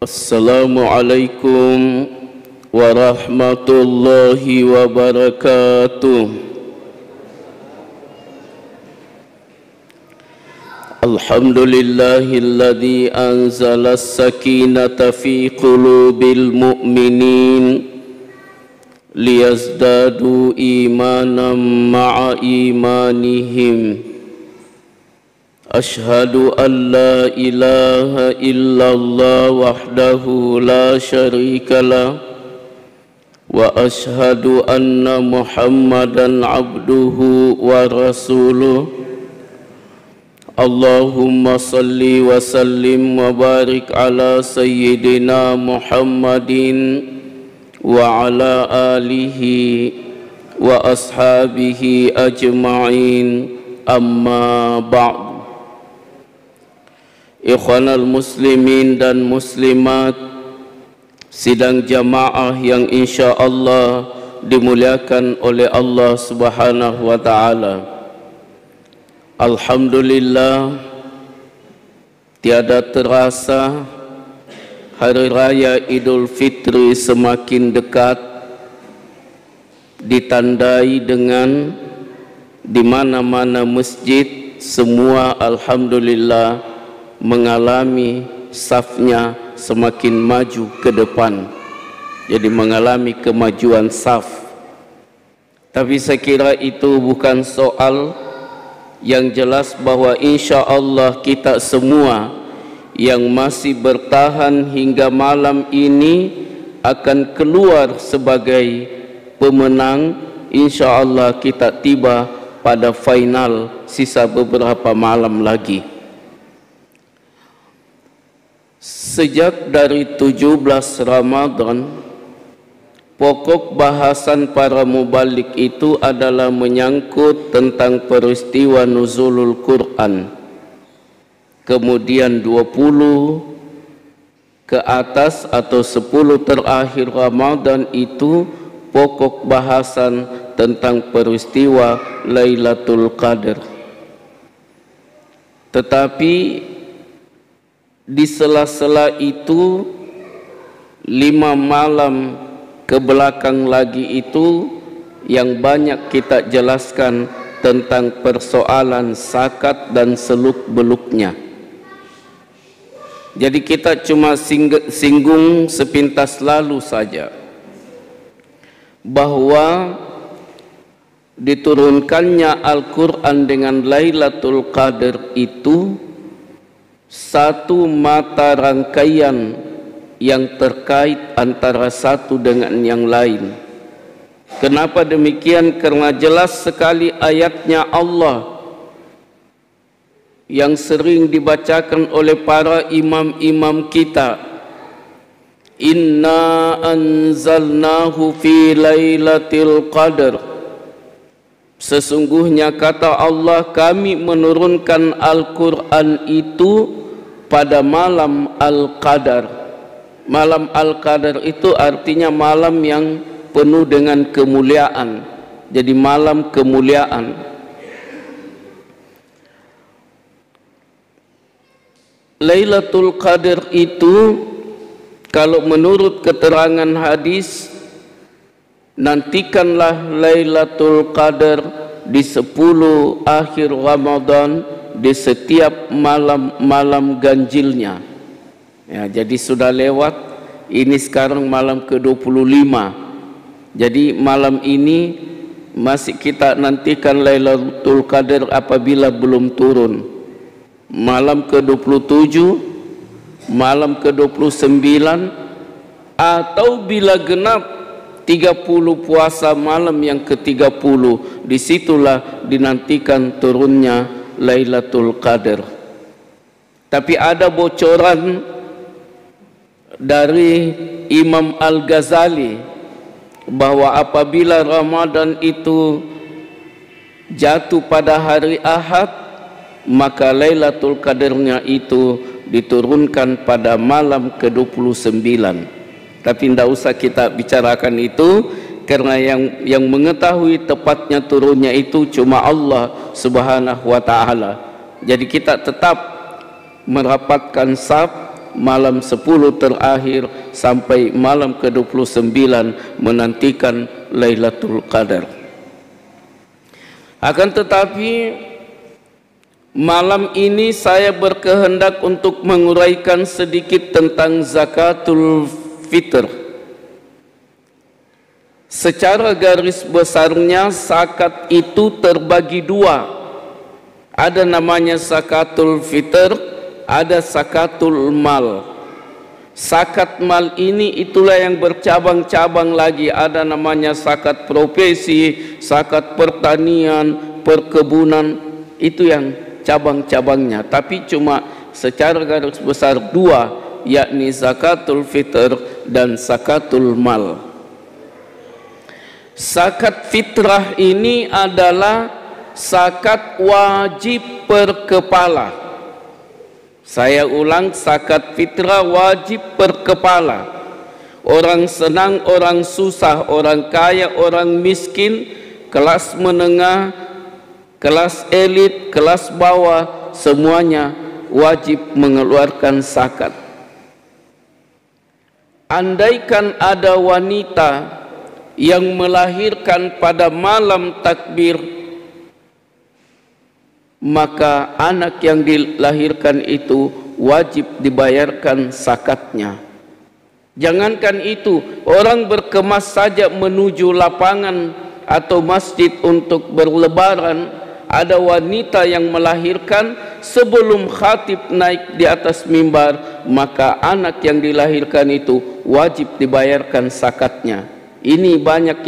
Assalamualaikum warahmatullahi wabarakatuh. Alhamdulillahilladzi anzala as-sakinata fi qulubil mu'minin liyazdadu imanan ma'a imanihim. Ashhadu an la ilaha illallah wahdahu la syarika lah wa ashhadu anna Muhammadan abduhu wa rasuluh. Allahumma salli wa sallim wa barik ala sayyidina Muhammadin wa ala alihi wa ashabihi ajma'in, amma ba'd. Ikhwanal muslimin dan muslimat, sidang jamaah yang insya Allah dimuliakan oleh Allah Subhanahu wa ta'ala. Alhamdulillah, tiada terasa Hari Raya Idul Fitri semakin dekat, ditandai dengan di mana-mana masjid semua alhamdulillah mengalami safnya semakin maju ke depan, jadi mengalami kemajuan saf. Tapi saya kira itu bukan soal. Yang jelas bahwa insya Allah kita semua yang masih bertahan hingga malam ini akan keluar sebagai pemenang. Insya Allah kita tiba pada final, sisa beberapa malam lagi. Sejak dari 17 Ramadan, pokok bahasan para mubalik itu adalah menyangkut tentang peristiwa nuzulul Quran. Kemudian 20 ke atas atau 10 terakhir Ramadan itu pokok bahasan tentang peristiwa Lailatul Qadar. Tetapi di sela-sela itu 5 malam ke belakang lagi itu yang banyak kita jelaskan tentang persoalan zakat dan seluk-beluknya. Jadi kita cuma singgung sepintas lalu saja bahwa diturunkannya Al-Quran dengan Lailatul Qadar itu satu mata rangkaian yang terkait antara satu dengan yang lain. Kenapa demikian? Karena jelas sekali ayatnya Allah yang sering dibacakan oleh para imam-imam kita. Inna anzalnahu fi lailatul qadar. Sesungguhnya kata Allah, kami menurunkan Al-Quran itu pada malam Al-Qadar. Malam Al-Qadar itu artinya malam yang penuh dengan kemuliaan. Jadi malam kemuliaan. Lailatul Qadar itu kalau menurut keterangan hadis, nantikanlah Lailatul Qadar di 10 akhir Ramadan, di setiap malam-malam ganjilnya. Ya, jadi sudah lewat, ini sekarang malam ke-25. Jadi malam ini masih kita nantikan Lailatul Qadar apabila belum turun. Malam ke-27, malam ke-29, atau bila genap 30 puasa malam yang ke-30, disitulah dinantikan turunnya Lailatul Qadar. Tapi ada bocoran dari Imam Al-Ghazali bahwa apabila Ramadan itu jatuh pada hari Ahad, maka Lailatul Qadarnya itu diturunkan pada malam ke-29. Tapi tidak usah kita bicarakan itu, karena yang mengetahui tepatnya turunnya itu cuma Allah Subhanahu wa ta'ala. Jadi kita tetap merapatkan saf malam 10 terakhir sampai malam ke-29 menantikan Lailatul Qadar. Akan tetapi malam ini saya berkehendak untuk menguraikan sedikit tentang zakatul fitr. Secara garis besarnya zakat itu terbagi dua. Ada namanya zakatul fitr, ada zakatul mal. Zakat mal ini itulah yang bercabang-cabang lagi. Ada namanya zakat profesi, zakat pertanian, perkebunan. Itu yang cabang-cabangnya. Tapi cuma secara garis besar dua, yakni zakatul fitr dan zakatul mal. Zakat fitrah ini adalah zakat wajib per kepala. Saya ulang, zakat fitrah wajib per kepala. Orang senang, orang susah, orang kaya, orang miskin, kelas menengah, kelas elit, kelas bawah, semuanya wajib mengeluarkan zakat. Andaikan ada wanita yang melahirkan pada malam takbir, maka anak yang dilahirkan itu wajib dibayarkan zakatnya. Jangankan itu, orang berkemas saja menuju lapangan atau masjid untuk berlebaran, ada wanita yang melahirkan sebelum khatib naik di atas mimbar, maka anak yang dilahirkan itu wajib dibayarkan zakatnya. Ini banyak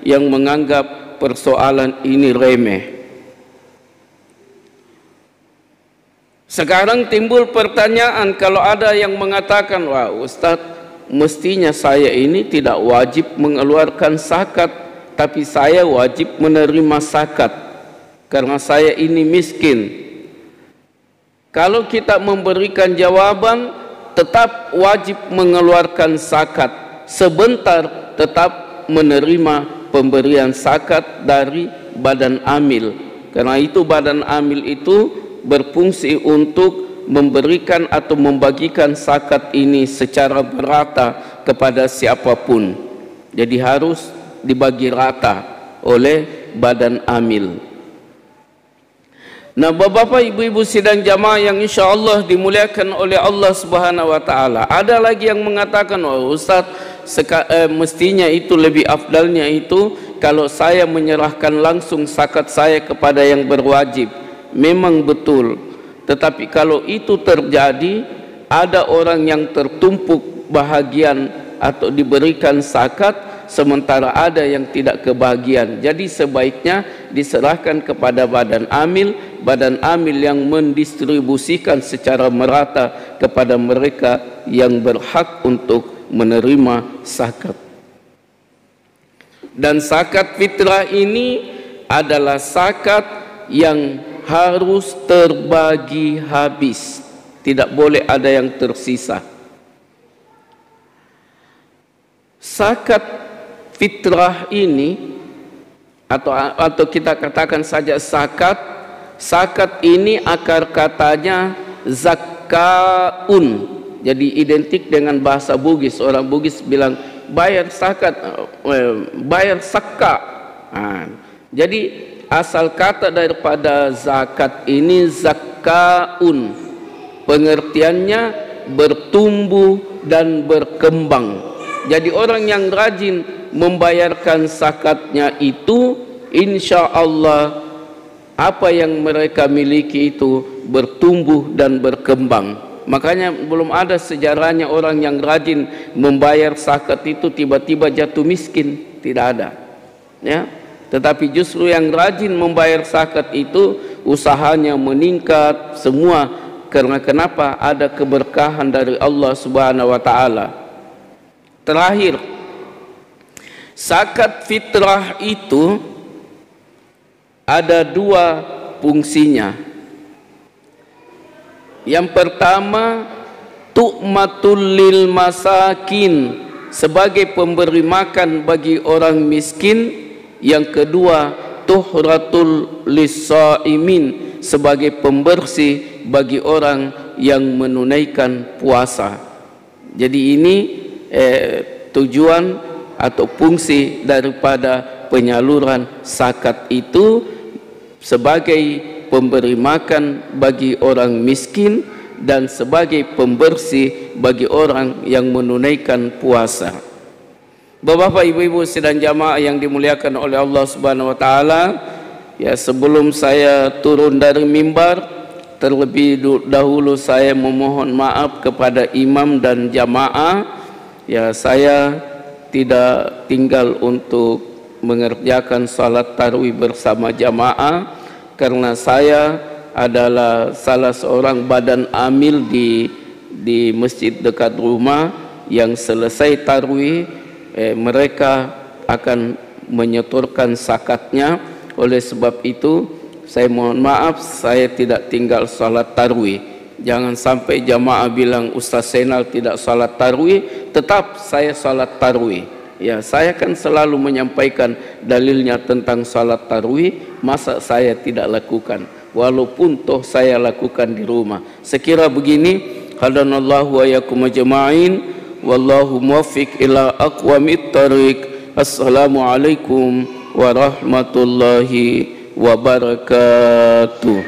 yang menganggap persoalan ini remeh. Sekarang timbul pertanyaan, kalau ada yang mengatakan, wah Ustadz, mestinya saya ini tidak wajib mengeluarkan zakat, tapi saya wajib menerima zakat karena saya ini miskin. Kalau kita memberikan jawaban, tetap wajib mengeluarkan zakat, sebentar tetap menerima pemberian zakat dari badan amil. Karena itu badan amil itu berfungsi untuk memberikan atau membagikan zakat ini secara merata kepada siapapun. Jadi harus dibagi rata oleh badan amil. Nah, Bapak Ibu sidang jamaah yang insya Allah dimuliakan oleh Allah Subhanahu wa Ta'ala, ada lagi yang mengatakan, oh Ustaz, mestinya itu lebih afdalnya itu kalau saya menyerahkan langsung zakat saya kepada yang berwajib. Memang betul, tetapi kalau itu terjadi, ada orang yang tertumpuk bahagian atau diberikan zakat, sementara ada yang tidak kebahagiaan. Jadi sebaiknya diserahkan kepada badan amil yang mendistribusikan secara merata kepada mereka yang berhak untuk menerima zakat. Dan zakat fitrah ini adalah zakat yang harus terbagi habis, tidak boleh ada yang tersisa. Zakat fitrah ini atau kita katakan saja zakat ini akar katanya zakaun, jadi identik dengan bahasa Bugis. Orang Bugis bilang bayar zakat, bayar zakka. Jadi asal kata daripada zakat ini zakaun, pengertiannya bertumbuh dan berkembang. Jadi orang yang rajin membayarkan zakatnya itu, insya Allah apa yang mereka miliki itu bertumbuh dan berkembang. Makanya belum ada sejarahnya orang yang rajin membayar zakat itu tiba-tiba jatuh miskin, tidak ada, ya. Tetapi justru yang rajin membayar zakat itu usahanya meningkat semua. Karena kenapa? Ada keberkahan dari Allah Subhanahu wa Ta'ala. Terakhir, zakat fitrah itu ada dua fungsinya. Yang pertama, tu'matul lil masakin, sebagai pemberi makan bagi orang miskin. Yang kedua, tuhratul lissaimin, sebagai pembersih bagi orang yang menunaikan puasa. Jadi ini tujuan atau fungsi daripada penyaluran zakat itu sebagai pemberi makan bagi orang miskin dan sebagai pembersih bagi orang yang menunaikan puasa. Bapak, ibu-ibu sidang jamaah yang dimuliakan oleh Allah Subhanahu wa taala, ya, sebelum saya turun dari mimbar, terlebih dahulu saya memohon maaf kepada imam dan jamaah. Ya, saya tidak tinggal untuk mengerjakan salat tarawih bersama jamaah karena saya adalah salah seorang badan amil di masjid dekat rumah yang selesai tarawih mereka akan menyetorkan zakatnya. Oleh sebab itu saya mohon maaf saya tidak tinggal salat tarawih. Jangan sampai jamaah bilang Ustaz Zainal tidak salat tarawih, tetap saya salat tarawih. Ya, saya kan selalu menyampaikan dalilnya tentang salat tarawih, masa saya tidak lakukan walaupun toh saya lakukan di rumah. Sekira begini, hadanallahu wa yakum ajma'in, wallahu muwaffiq ila aqwamit thariq. Assalamualaikum warahmatullahi wabarakatuh.